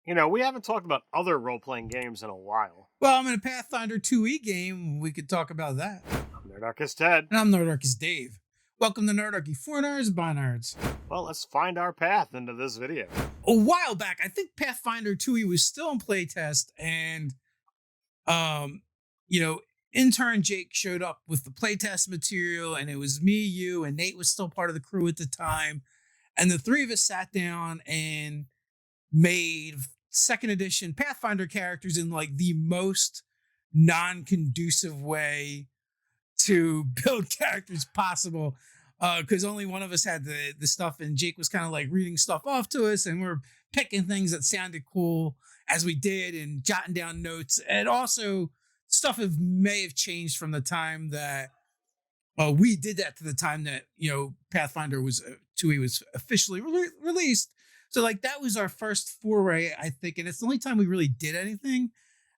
We haven't talked about other role-playing games in a while. Well, I'm in a Pathfinder 2e game. We could talk about that. I'm Nerdarchy Ted. And I'm Nerdarchy Dave. Welcome to Nerdarchy for Nerds by Nerds. Well, let's find our path into this video. A while back, I think Pathfinder 2e was still in playtest, and intern Jake showed up with the playtest material, and it was me, you, and Nate was still part of the crew at the time. And the three of us sat down and made second edition Pathfinder characters in like the most non-conducive way to build characters possible, because only one of us had the stuff, and Jake was kind of like reading stuff off to us, and we're picking things that sounded cool as we did and jotting down notes. And also stuff may have changed from the time that we did that to the time that Pathfinder was 2e was officially released. So like that was our first foray, I think, and it's the only time we really did anything.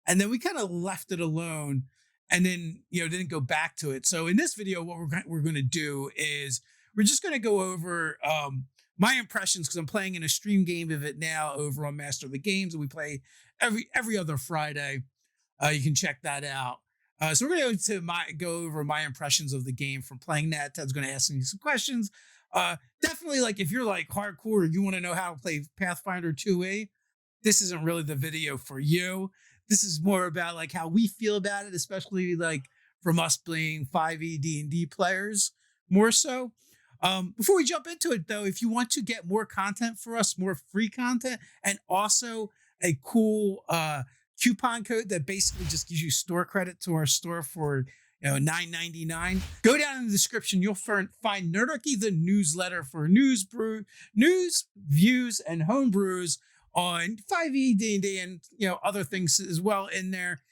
And then we kind of left it alone, and then didn't go back to it. So in this video, what we're going to do is we're just going to go over my impressions, because I'm playing in a stream game of it now over on Master of the Games, and we play every other Friday. You can check that out. So we're going to go over my impressions of the game from playing that. Ted's going to ask me some questions. Definitely, like if you're like hardcore or you want to know how to play Pathfinder 2e, this isn't really the video for you. This is more about like how we feel about it, especially like from us being 5e D&D players more so. Before we jump into it though, if you want to get more content for us, more free content, and also a cool coupon code that basically just gives you store credit to our store for $9.99. Go down in the description. You'll find Nerdarchy, the newsletter for news, views, and home brews on 5e D&D and other things as well in there.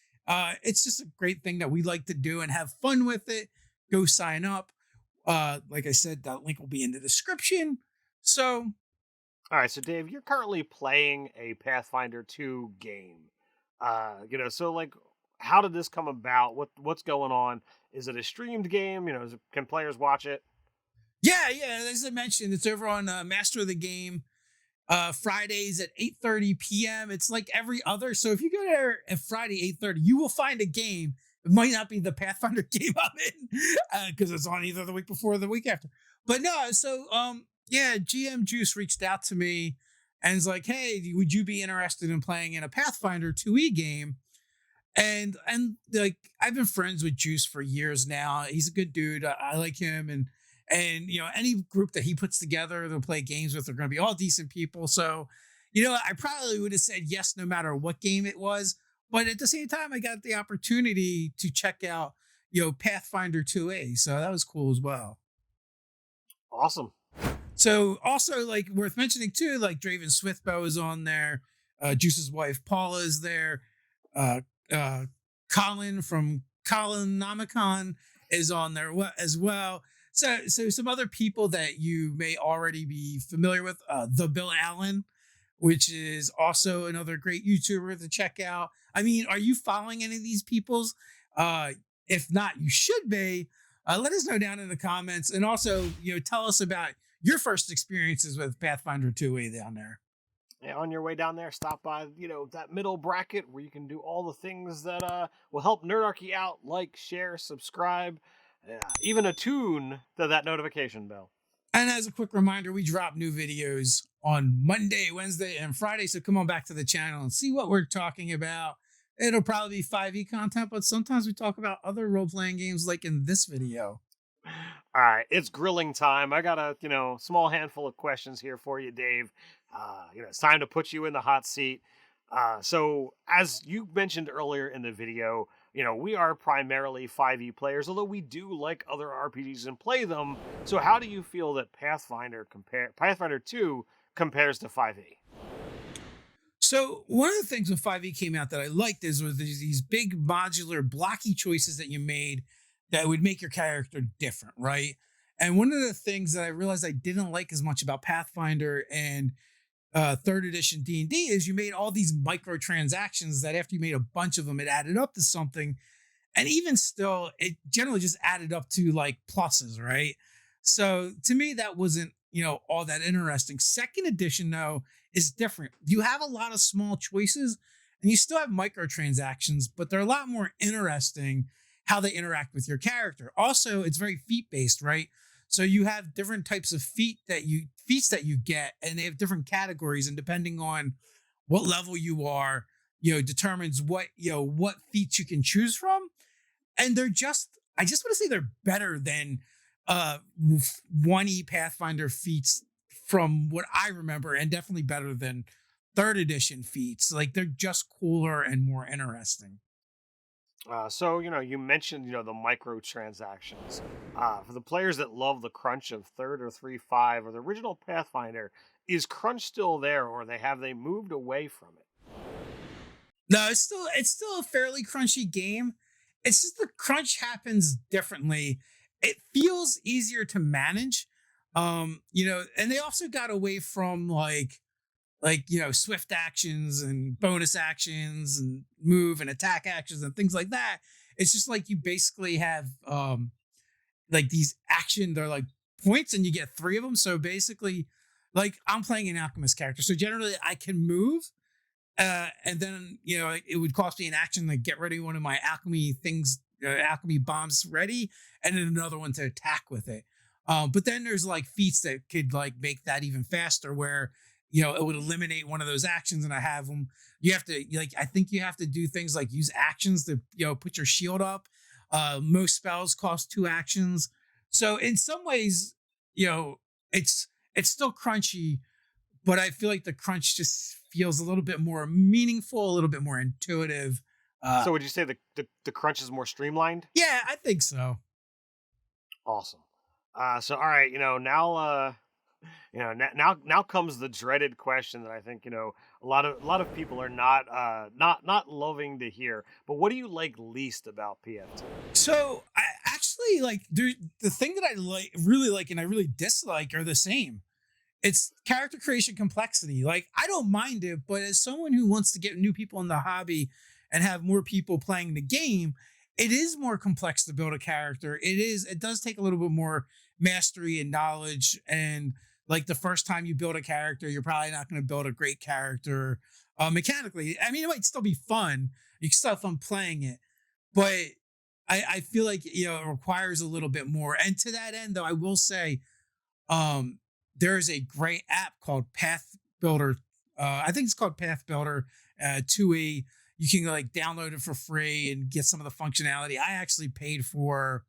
It's just a great thing that we like to do and have fun with it. Go sign up. Like I said, that link will be in the description. So, all right. So Dave, you're currently playing a Pathfinder 2 game. So like, how did this come about? What's going on? Is it a streamed game? Can players watch it? Yeah. As I mentioned, it's over on Master of the Game. Fridays at 8:30 p.m. It's like every other. So if you go there at Friday 8:30, you will find a game. It might not be the Pathfinder game I'm in, because it's on either the week before or the week after. But no, so GM Juice reached out to me and was like, "Hey, would you be interested in playing in a Pathfinder 2e game?" And like I've been friends with Juice for years now. He's a good dude. I like him, and any group that he puts together to play games with are going to be all decent people. So, I probably would have said yes no matter what game it was. But at the same time, I got the opportunity to check out, Pathfinder 2A. So that was cool as well. Awesome. So also like worth mentioning too, like Draven Swiftbow is on there. Juice's wife, Paula, is there. Colin from Colonomicon is on there as well. So some other people that you may already be familiar with, the Bill Allen, which is also another great YouTuber to check out. I mean, are you following any of these people's? If not, you should be. Let us know down in the comments, and also tell us about your first experiences with Pathfinder 2e down there. Yeah, on your way down there, stop by that middle bracket where you can do all the things that will help Nerdarchy out, like, share, subscribe. Even attune to that notification bell. And as a quick reminder, we drop new videos on Monday, Wednesday, and Friday. So come on back to the channel and see what we're talking about. It'll probably be 5e content, but sometimes we talk about other role-playing games like in this video. All right, it's grilling time. I got a small handful of questions here for you, Dave. It's time to put you in the hot seat. So as you mentioned earlier in the video, we are primarily 5e players, although we do like other RPGs and play them. So how do you feel that Pathfinder 2 compares to 5e? So one of the things when 5e came out that I liked was these big modular blocky choices that you made that would make your character different, right? And one of the things that I realized I didn't like as much about Pathfinder and third edition D&D is you made all these microtransactions that after you made a bunch of them, it added up to something. And even still, it generally just added up to like pluses, right? So to me, that wasn't, all that interesting. Second edition, though, is different. You have a lot of small choices and you still have microtransactions, but they're a lot more interesting how they interact with your character. Also, it's very feat based, right? So you have different types of feats that you get, and they have different categories, and depending on what level you are, determines what feats you can choose from. And I just want to say they're better than 1E Pathfinder feats from what I remember, and definitely better than third edition feats. Like, they're just cooler and more interesting. So you mentioned the microtransactions. For the players that love the crunch of third or 3.5 or the original Pathfinder, is crunch still there, or have they moved away from it? No, it's still a fairly crunchy game. It's just the crunch happens differently. It feels easier to manage. And they also got away from swift actions and bonus actions and move and attack actions and things like that. It's just like you basically have like these action, they're like points, and you get 3 of them. So basically, like, I'm playing an alchemist character, so generally I can move, and then it would cost me an action to get ready one of my alchemy things, alchemy bombs ready, and then another one to attack with it. But then there's like feats that could like make that even faster, where it would eliminate one of those actions, and I have them. You have to I think you have to do things like use actions to put your shield up. Most spells cost 2 actions, so in some ways, it's still crunchy, but I feel like the crunch just feels a little bit more meaningful, a little bit more intuitive. So would you say the crunch is more streamlined? Yeah, I think so. Awesome. So all right, now now comes the dreaded question that I think a lot of people are not loving to hear. But what do you like least about PFT? So I actually like the thing that I really like, and I really dislike are the same. It's character creation complexity. Like, I don't mind it, but as someone who wants to get new people in the hobby and have more people playing the game, it is more complex to build a character. It does take a little bit more mastery and knowledge. And like, the first time you build a character, you're probably not going to build a great character mechanically. I mean, it might still be fun. You can still have fun playing it, but I feel like it requires a little bit more. And to that end, though, I will say, there is a great app called Path Builder. I think it's called Path Builder 2E. You can like download it for free and get some of the functionality. I actually paid for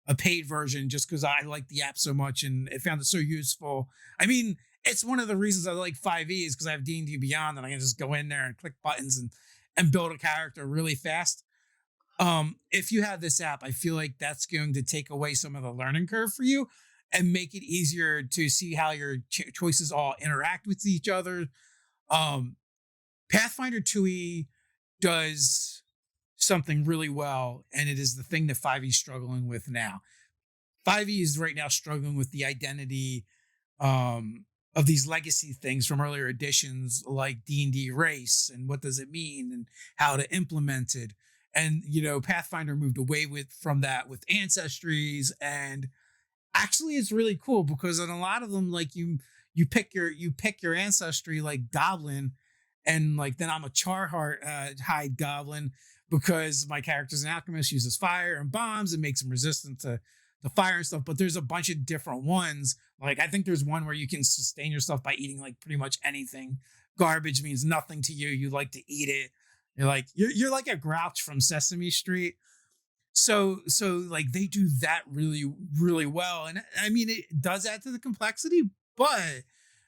a paid version just because I like the app so much and it found it so useful. I mean, it's one of the reasons I like 5e is because I have D&D Beyond and I can just go in there and click buttons and build a character really fast. If you have this app, I feel like that's going to take away some of the learning curve for you and make it easier to see how your choices all interact with each other. Pathfinder 2e does something really well, and it is the thing that 5e is struggling with now. 5e is right now struggling with the identity of these legacy things from earlier editions, like D&D race, and what does it mean, and how to implement it. And Pathfinder moved away from that with ancestries, and actually it's really cool because in a lot of them, like you pick your ancestry, like goblin, and like then I'm a Charheart hide goblin because my character's an alchemist, uses fire and bombs and makes him resistant to fire and stuff. But there's a bunch of different ones. Like, I think there's one where you can sustain yourself by eating like pretty much anything. Garbage means nothing to you. You like to eat it. You're like a Grouch from Sesame Street. So like they do that really, really well. And I mean, it does add to the complexity, but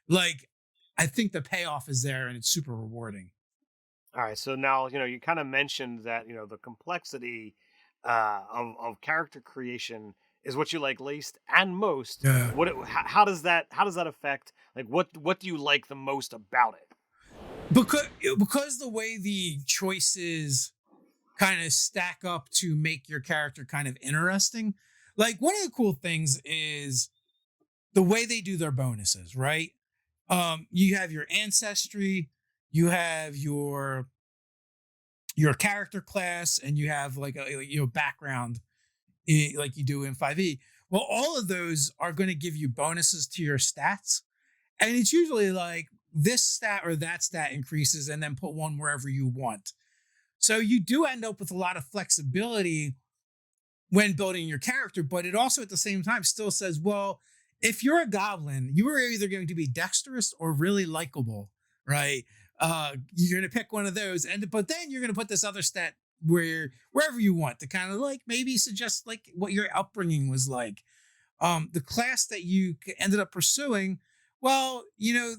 like, I think the payoff is there and it's super rewarding. All right, so now you kind of mentioned that the complexity of character creation is what you like least and most. Yeah. How does that affect, like, what do you like the most about it? Because the way the choices kind of stack up to make your character kind of interesting. Like, one of the cool things is the way they do their bonuses, right? You have your ancestry, you have your character class, and you have like a background like you do in 5e. Well, all of those are going to give you bonuses to your stats. And it's usually like this stat or that stat increases and then put one wherever you want. So you do end up with a lot of flexibility when building your character, but it also at the same time still says, well, if you're a goblin, you are either going to be dexterous or really likable, right? You're going to pick one of those, and but then you're going to put this other stat wherever you want to kind of like maybe suggest like what your upbringing was like. The class that you ended up pursuing, well,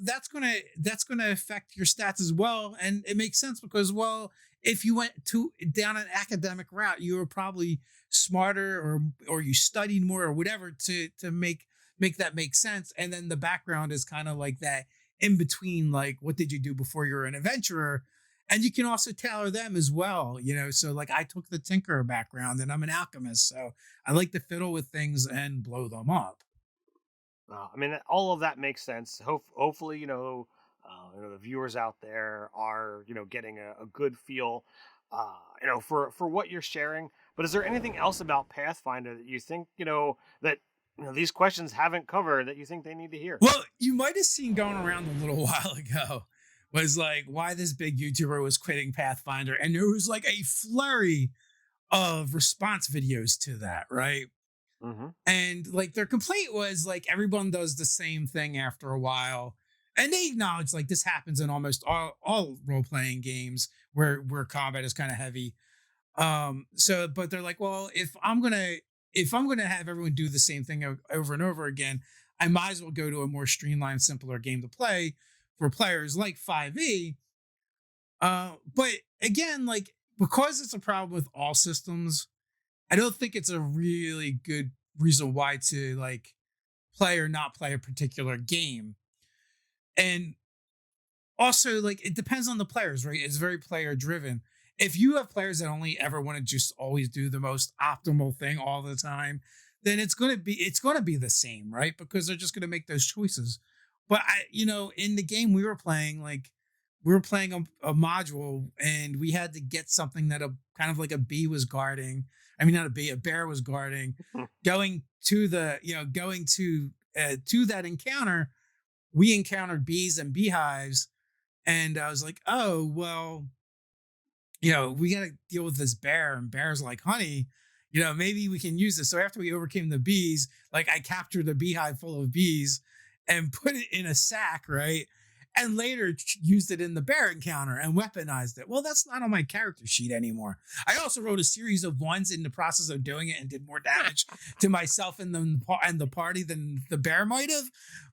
that's gonna affect your stats as well, and it makes sense because, well, if you went to down an academic route, you were probably smarter or you studied more or whatever to make that make sense. And then the background is kind of like that in between, like what did you do before you were an adventurer, and you can also tailor them as well. So like I took the tinkerer background and I'm an alchemist, so I like to fiddle with things and blow them up. I mean, all of that makes sense. Hopefully, the viewers out there are, getting a good feel, for what you're sharing. But is there anything else about Pathfinder that you think, that these questions haven't covered that you think they need to hear? Well, you might have seen going around a little while ago was like why this big YouTuber was quitting Pathfinder, and there was like a flurry of response videos to that, right? Hmm. And like their complaint was like everyone does the same thing after a while. And they acknowledge like this happens in almost all role-playing games where combat is kind of heavy. So but they're like, well, if I'm gonna have everyone do the same thing over and over again, I might as well go to a more streamlined, simpler game to play for players like 5e. But again, like because it's a problem with all systems, I don't think it's a really good reason why to like play or not play a particular game. And also, like it depends on the players, right? It's very player driven. If you have players that only ever want to just always do the most optimal thing all the time, then it's gonna be the same, right? Because they're just gonna make those choices. But in the game we were playing, like we were playing a module and we had to get something that a kind of like a bee was guarding. I mean, not a bee, a bear was guarding. Going to to that encounter, we encountered bees and beehives, and I was like, oh well, we got to deal with this bear, and bear's like, honey, maybe we can use this. So after we overcame the bees, like I captured a beehive full of bees and put it in a sack, right? And later used it in the bear encounter and weaponized it. Well, that's not on my character sheet anymore. I also wrote a series of ones in the process of doing it and did more damage to myself and the party than the bear might have.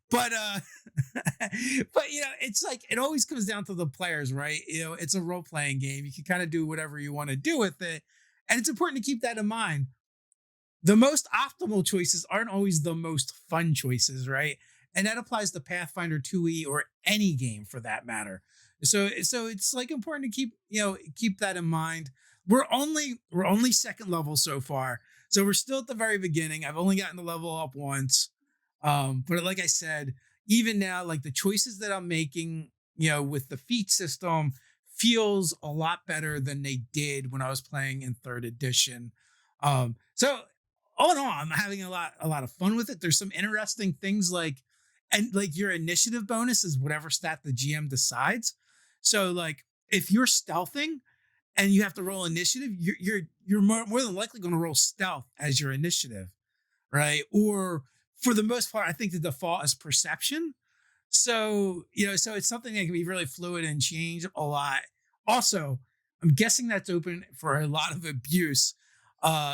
But but it's like it always comes down to the players, right? It's a role playing game. You can kind of do whatever you want to do with it, and it's important to keep that in mind. The most optimal choices aren't always the most fun choices, right? And that applies to Pathfinder 2e or any game for that matter. So it's like important to keep that in mind. We're only second level so far, so we're still at the very beginning. I've only gotten the level up once. But like I said, even now, like the choices that I'm making, with the feat system feels a lot better than they did when I was playing in third edition. So all in all, I'm having a lot of fun with it. There's some interesting things and like your initiative bonus is whatever stat the GM decides. So like if you're stealthing and you have to roll initiative, you're more than likely going to roll stealth as your initiative, right? Or for the most part, I think the default is perception. So, so it's something that can be really fluid and change a lot. Also, I'm guessing that's open for a lot of abuse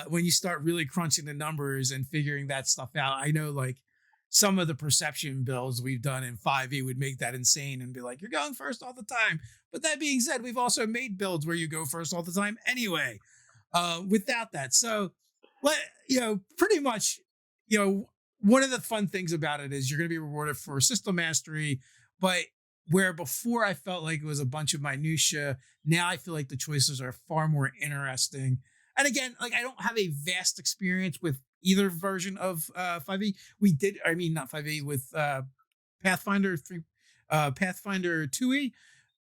when you start really crunching the numbers and figuring that stuff out. I know like some of the perception builds we've done in 5e would make that insane and be like, you're going first all the time. But that being said, we've also made builds where you go first all the time anyway, without that. So, pretty much, one of the fun things about it is you're going to be rewarded for system mastery, but where before I felt like it was a bunch of minutia, now I feel like the choices are far more interesting. And again, like I don't have a vast experience with either version of 5e. Not 5e, with Pathfinder 3, Pathfinder 2e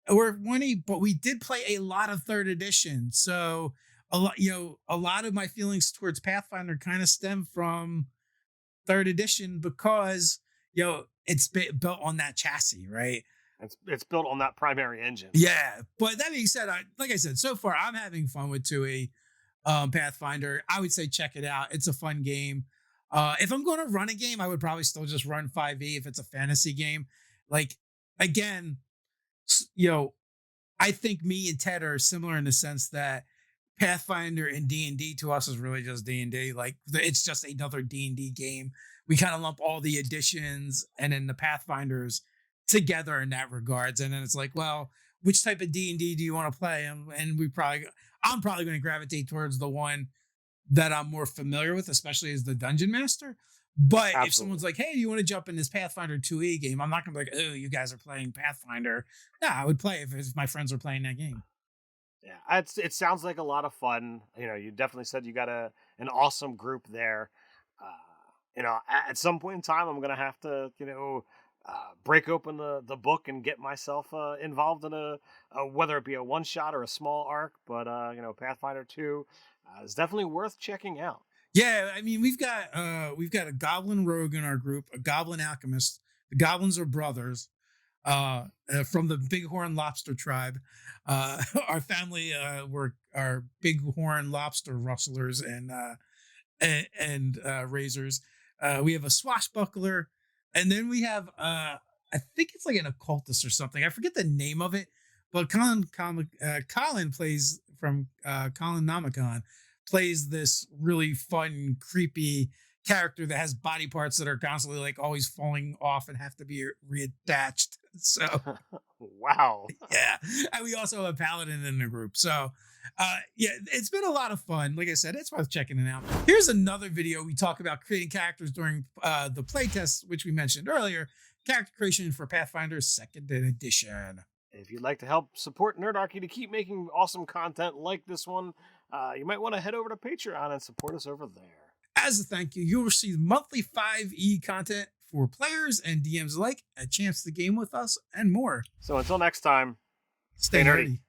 or 1e, but we did play a lot of third edition. So a lot of my feelings towards Pathfinder kind of stem from third edition because it's built on that chassis, right? It's built on that primary engine. Yeah, but that being said, like I said, so far I'm having fun with 2E Pathfinder. I would say check it out. It's a fun game. If I'm going to run a game, I would probably still just run 5E if it's a fantasy game. Like, again, I think me and Ted are similar in the sense that Pathfinder and D&D to us is really just D&D. Like, it's just another D&D game. We kind of lump all the editions and then the Pathfinders together in that regards. And then it's like, well, which type of D&D do you want to play? And I'm probably going to gravitate towards the one that I'm more familiar with, especially as the Dungeon Master. But If someone's like, hey, do you want to jump in this Pathfinder 2E game? I'm not going to be like, oh, you guys are playing Pathfinder. No, I would play if my friends were playing that game. Yeah, it sounds like a lot of fun. You definitely said you got an awesome group there. At some point in time, I'm gonna have to, break open the book and get myself involved in a whether it be a one shot or a small arc. But Pathfinder 2 is definitely worth checking out. Yeah, I mean, we've got a goblin rogue in our group, a goblin alchemist. The goblins are brothers. From the Bighorn Lobster tribe. Our family are Bighorn lobster rustlers and raisers. We have a swashbuckler, and then we have I think it's like an occultist or something. I forget the name of it, but Colin plays from Colin Namicon plays this really fun, creepy character that has body parts that are constantly like always falling off and have to be reattached. So wow. Yeah. And we also have a paladin in the group. So it's been a lot of fun. Like I said, it's worth checking it out. Here's another video. We talk about creating characters during the playtest, which we mentioned earlier. Character creation for Pathfinder 2nd Edition. If you'd like to help support Nerdarchy to keep making awesome content like this one, you might want to head over to Patreon and support us over there. As a thank you, you'll receive monthly 5E content for players and DMs alike, a chance to game with us, and more. So until next time, stay nerdy.